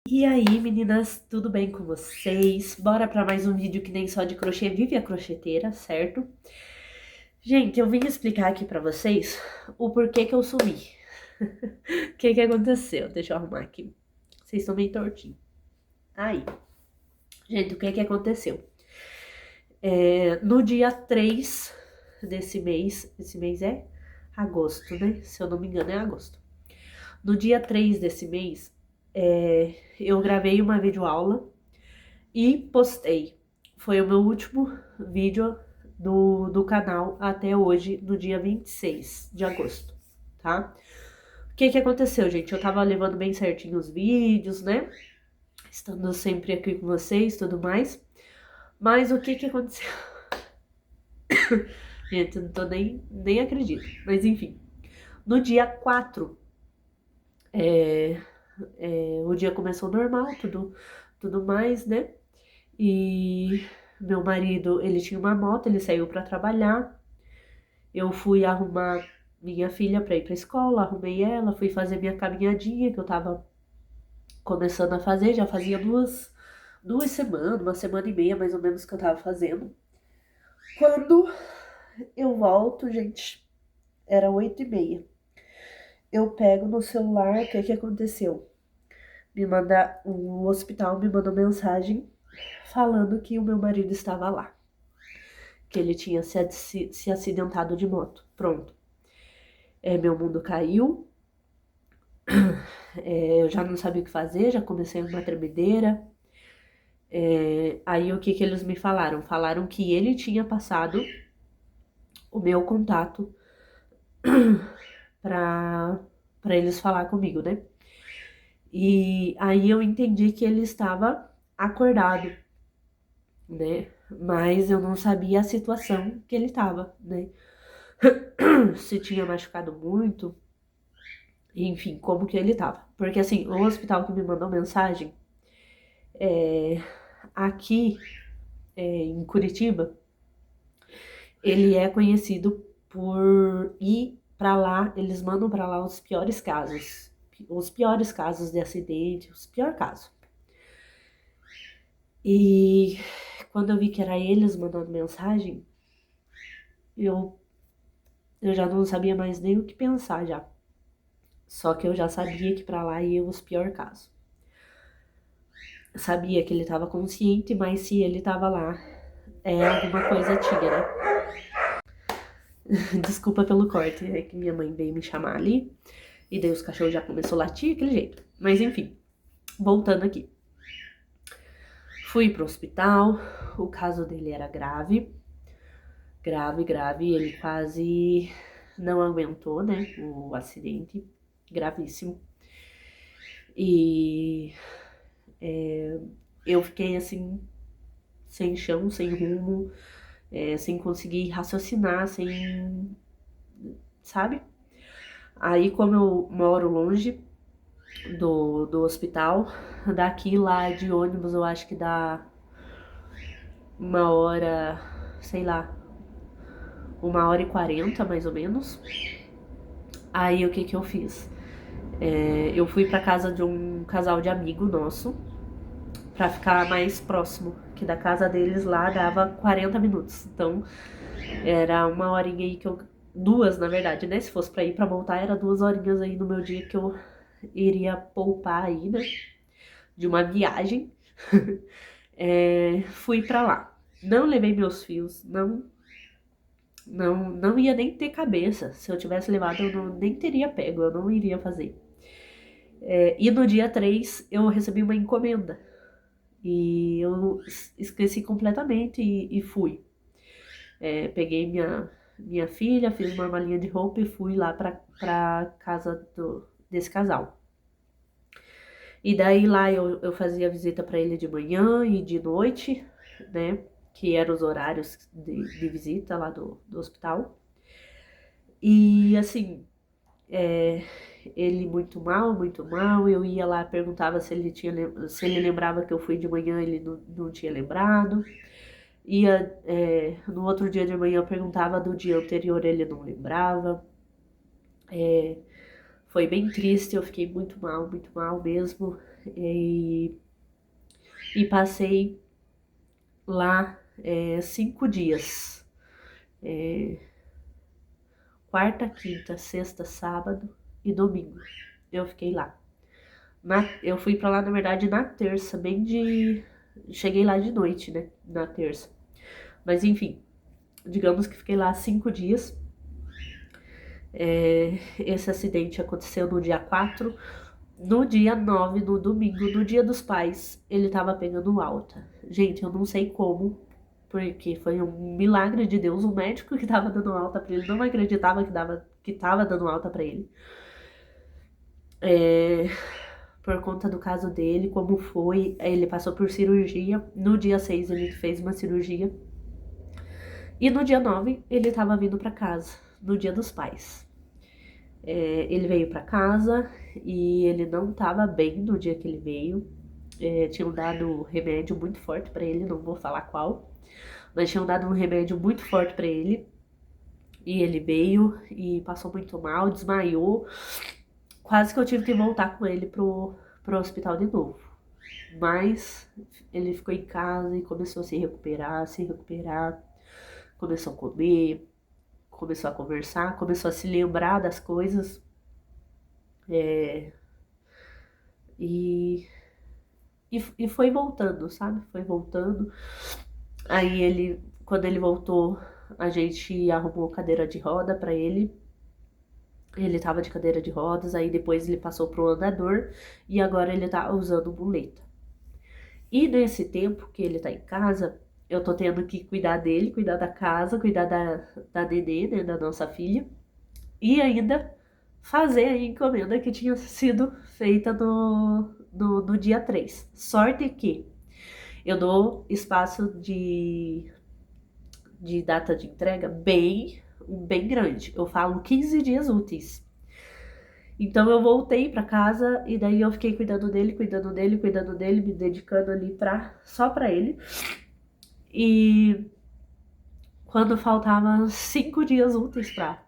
E aí, meninas, tudo bem com vocês? Bora para mais um vídeo que nem só de crochê vive a crocheteira, certo? Gente, eu vim explicar aqui para vocês o porquê que eu sumi. O que aconteceu? Deixa eu arrumar aqui. Vocês estão meio tortinhos. Aí, gente, o que aconteceu? No dia 3 desse mês, esse mês é agosto, né? Se eu não me engano, é agosto. No dia 3 desse mês, eu gravei uma videoaula e postei. Foi o meu último vídeo do canal até hoje, no dia 26 de agosto, tá? O que aconteceu, gente? Eu tava levando bem certinho os vídeos, né? Estando sempre aqui com vocês e tudo mais. Mas o que aconteceu? Gente, eu não tô nem acredito. Mas enfim. No dia 4, o dia começou normal, tudo mais, né? E meu marido, ele tinha uma moto, ele saiu para trabalhar. Eu fui arrumar minha filha para ir para escola, arrumei ela, fui fazer minha caminhadinha que eu tava começando a fazer, já fazia duas semanas, uma semana e meia mais ou menos que eu tava fazendo. Quando eu volto, gente, era 8h30. Eu pego no celular, o que aconteceu? O hospital me mandou mensagem falando que o meu marido estava lá, que ele tinha se acidentado de moto. Pronto. Meu mundo caiu, eu já não sabia o que fazer, já comecei uma tremedeira. Aí o que eles me falaram? Falaram que ele tinha passado o meu contato para eles falar comigo, né? E aí eu entendi que ele estava acordado, né? Mas eu não sabia a situação que ele estava, né? Se tinha machucado muito, enfim, como que ele estava. Porque assim, o hospital que me mandou mensagem, aqui em Curitiba, ele é conhecido por ir para lá, eles mandam para lá os piores casos de acidente, os piores casos. E quando eu vi que era eles mandando mensagem, eu, eu já não sabia mais nem o que pensar já. Só que eu já sabia que para lá ia os piores casos. Eu sabia que ele estava consciente, mas se ele estava lá, alguma coisa tinha, né? Desculpa pelo corte, é que minha mãe veio me chamar ali. E daí os cachorros já começou a latir, aquele jeito. Mas enfim, voltando aqui. Fui pro hospital, o caso dele era grave. Grave, grave, ele quase não aguentou, né, o acidente. Gravíssimo. E eu fiquei assim, sem chão, sem rumo, sem conseguir raciocinar, sem... sabe? Aí, como eu moro longe do hospital, daqui lá de ônibus eu acho que dá 1 hora, sei lá, 1h40 mais ou menos. Aí o que eu fiz? Eu fui pra casa de um casal de amigo nosso, pra ficar mais próximo, que da casa deles lá dava 40 minutos. Então era 1 horinha aí que eu... Duas, na verdade, né? Se fosse pra ir pra voltar, era 2 horinhas aí no meu dia que eu iria poupar aí, né? De uma viagem. Fui pra lá. Não levei meus fios, não ia nem ter cabeça. Se eu tivesse levado, eu nem teria pego, eu não iria fazer. E no dia 3 eu recebi uma encomenda. E eu esqueci completamente e fui. Peguei minha filha, fiz uma malinha de roupa e fui lá pra casa desse casal. E daí lá eu fazia visita pra ele de manhã e de noite, né? Que eram os horários de visita lá do hospital. E assim, ele muito mal, eu ia lá, perguntava se ele lembrava que eu fui de manhã, ele não tinha lembrado. No outro dia de manhã eu perguntava do dia anterior, ele não lembrava. Foi bem triste, eu fiquei muito mal mesmo. e passei lá 5 dias. Quarta, quinta, sexta, sábado e domingo. Eu fiquei lá. Eu fui pra lá, na verdade, na terça, cheguei lá de noite, né? Na terça. Mas enfim, digamos que fiquei lá 5 dias. Esse acidente aconteceu no dia 4. No dia 9, no domingo, no dia dos pais, ele tava pegando alta. Gente, eu não sei como, porque foi um milagre de Deus. O médico que tava dando alta pra ele não acreditava que tava dando alta pra ele. Por conta do caso dele, como foi, ele passou por cirurgia. No dia 6 ele fez uma cirurgia. E no dia 9 ele tava vindo pra casa, no dia dos pais. Ele veio pra casa e ele não tava bem no dia que ele veio. Tinham dado remédio muito forte pra ele, não vou falar qual, mas tinham dado um remédio muito forte pra ele. E ele veio e passou muito mal, desmaiou. Quase que eu tive que voltar com ele pro hospital de novo. Mas ele ficou em casa e começou a se recuperar, começou a comer, começou a conversar, começou a se lembrar das coisas. E, e foi voltando, sabe? Foi voltando. Aí quando ele voltou, a gente arrumou cadeira de roda pra ele. Ele tava de cadeira de rodas, aí depois ele passou pro andador e agora ele tá usando muleta. E nesse tempo que ele tá em casa, eu tô tendo que cuidar dele, cuidar da casa, cuidar da Nenê, né, da nossa filha, e ainda fazer a encomenda que tinha sido feita no dia 3. Sorte que eu dou espaço de data de entrega bem grande. Eu falo 15 dias úteis. Então eu voltei pra casa e daí eu fiquei cuidando dele, me dedicando ali só pra ele. E quando faltavam 5 dias úteis pra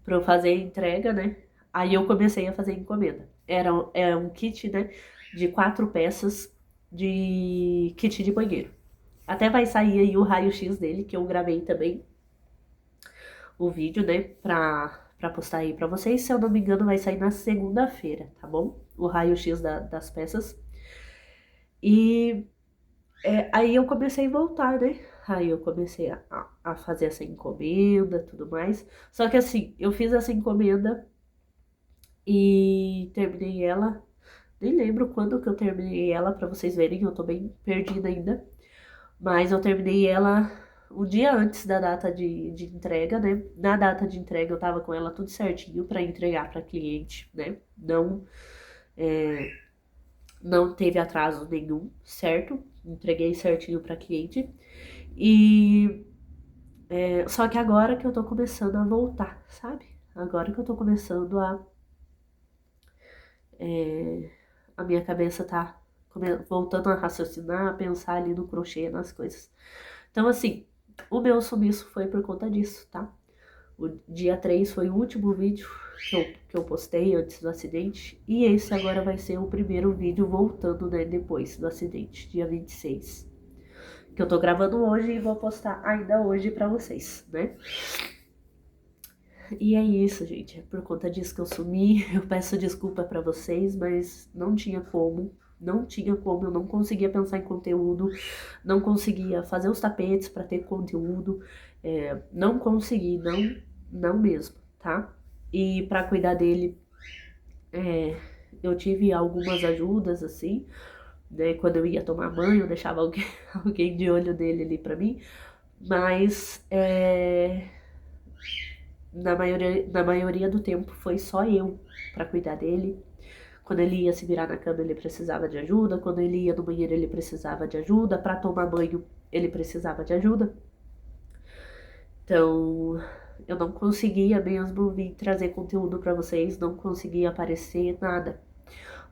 eu fazer a entrega, né? Aí eu comecei a fazer a encomenda. Era um kit, né? De 4 peças de kit de banheiro. Até vai sair aí o raio-x dele, que eu gravei também o vídeo, né? Pra postar aí pra vocês. Se eu não me engano, vai sair na segunda-feira, tá bom? O raio-x das peças. E aí eu comecei a voltar, né? Aí eu comecei a fazer essa encomenda, tudo mais. Só que assim, eu fiz essa encomenda e terminei ela. Nem lembro quando que eu terminei ela, pra vocês verem, eu tô bem perdida ainda. Mas eu terminei ela um dia antes da data de entrega, né? Na data de entrega eu tava com ela tudo certinho pra entregar pra cliente, né? Não teve atraso nenhum, certo? Entreguei certinho pra cliente. E só que agora que eu tô começando a voltar, sabe? Agora que eu tô começando a minha cabeça tá voltando a raciocinar, a pensar ali no crochê, nas coisas. Então, assim, o meu sumiço foi por conta disso, tá? O dia 3 foi o último vídeo que eu postei antes do acidente. E esse agora vai ser o primeiro vídeo voltando, né, depois do acidente, dia 26. Que eu tô gravando hoje e vou postar ainda hoje pra vocês, né? E é isso, gente. É por conta disso que eu sumi. Eu peço desculpa pra vocês, mas não tinha como. Não tinha como, eu não conseguia pensar em conteúdo, não conseguia fazer os tapetes pra ter conteúdo, não consegui, não mesmo, tá? E pra cuidar dele, eu tive algumas ajudas, assim, né? Quando eu ia tomar banho, eu deixava alguém de olho dele ali pra mim, mas na maioria do tempo foi só eu pra cuidar dele. Quando ele ia se virar na cama, ele precisava de ajuda. Quando ele ia no banheiro, ele precisava de ajuda. Para tomar banho, ele precisava de ajuda. Então, eu não conseguia mesmo vir trazer conteúdo para vocês, não conseguia aparecer, nada.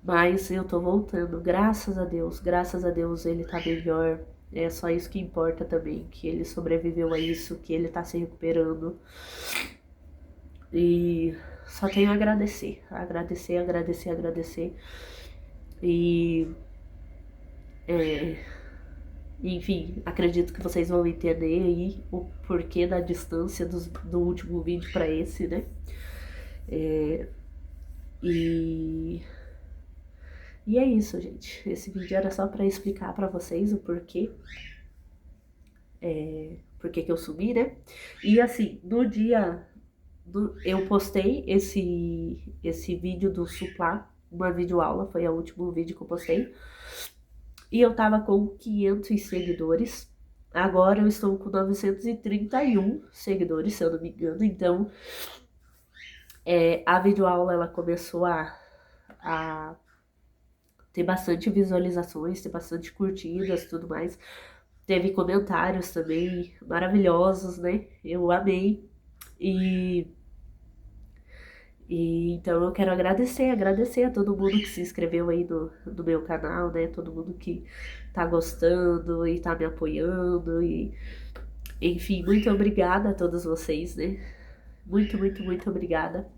Mas eu tô voltando, graças a Deus ele tá melhor. É só isso que importa também, que ele sobreviveu a isso, que ele tá se recuperando. E só tenho a agradecer. E, enfim, acredito que vocês vão entender aí o porquê da distância do último vídeo para esse, né? E, e é isso, gente. Esse vídeo era só para explicar para vocês o porquê, porquê que eu sumi, né? E assim, no dia eu postei esse vídeo do Suplá, uma videoaula, foi o último vídeo que eu postei. E eu tava com 500 seguidores. Agora eu estou com 931 seguidores, se eu não me engano. Então, a videoaula ela começou a ter bastante visualizações, ter bastante curtidas e tudo mais. Teve comentários também maravilhosos, né? Eu amei. E então eu quero agradecer a todo mundo que se inscreveu aí no meu canal, né? Todo mundo que tá gostando e tá me apoiando e enfim, muito obrigada a todos vocês, né? Muito, muito, muito obrigada.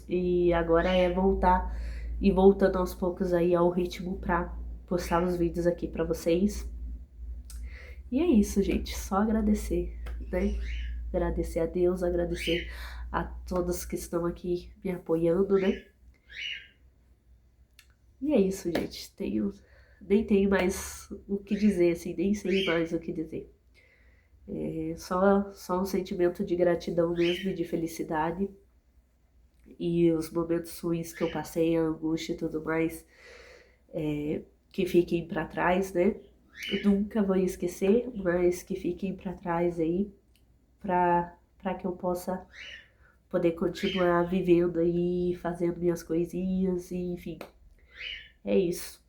E agora é voltar e voltando aos poucos aí ao ritmo pra postar os vídeos aqui pra vocês. E é isso, gente, só agradecer, né? Agradecer a Deus, agradecer a todos que estão aqui me apoiando, né? E é isso, gente. Nem tenho mais o que dizer, assim, nem sei mais o que dizer. É só um sentimento de gratidão mesmo e de felicidade. E os momentos ruins que eu passei, a angústia e tudo mais, que fiquem para trás, né? Eu nunca vou esquecer, mas que fiquem para trás aí, para que eu possa poder continuar vivendo aí, fazendo minhas coisinhas, e, enfim, é isso.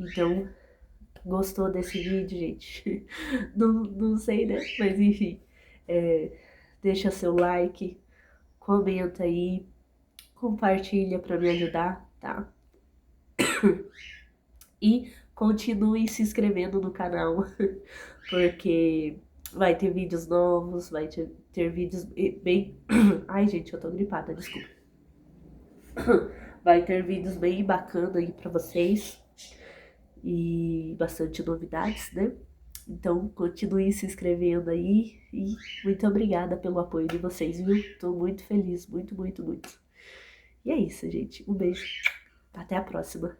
Então, gostou desse vídeo, gente? Não sei, né? Mas enfim, deixa seu like, comenta aí, compartilha para me ajudar, tá? E continue se inscrevendo no canal, porque vai ter vídeos novos, vai ter vídeos bem... Ai, gente, eu tô gripada, desculpa. Vai ter vídeos bem bacana aí pra vocês e bastante novidades, né? Então, continue se inscrevendo aí e muito obrigada pelo apoio de vocês, viu? Tô muito feliz, muito, muito, muito. E é isso, gente. Um beijo. Até a próxima.